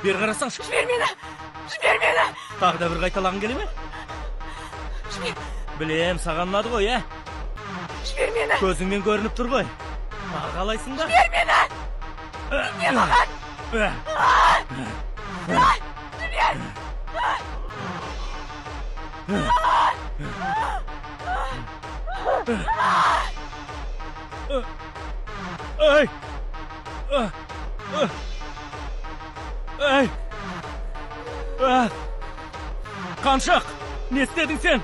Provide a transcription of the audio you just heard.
Бер қарасаңшы. Жібер мені! Жібер мені! Тағы да бір қайталағың келе ме? Білем, саған ұнады ғой, ә? Жібер мені! Көзіңмен көрініп тұр ғой. Қалайсың да? Жібер мені! Не маған? Жібер! Ай! Ай! Қаншақ! Не істедің сен?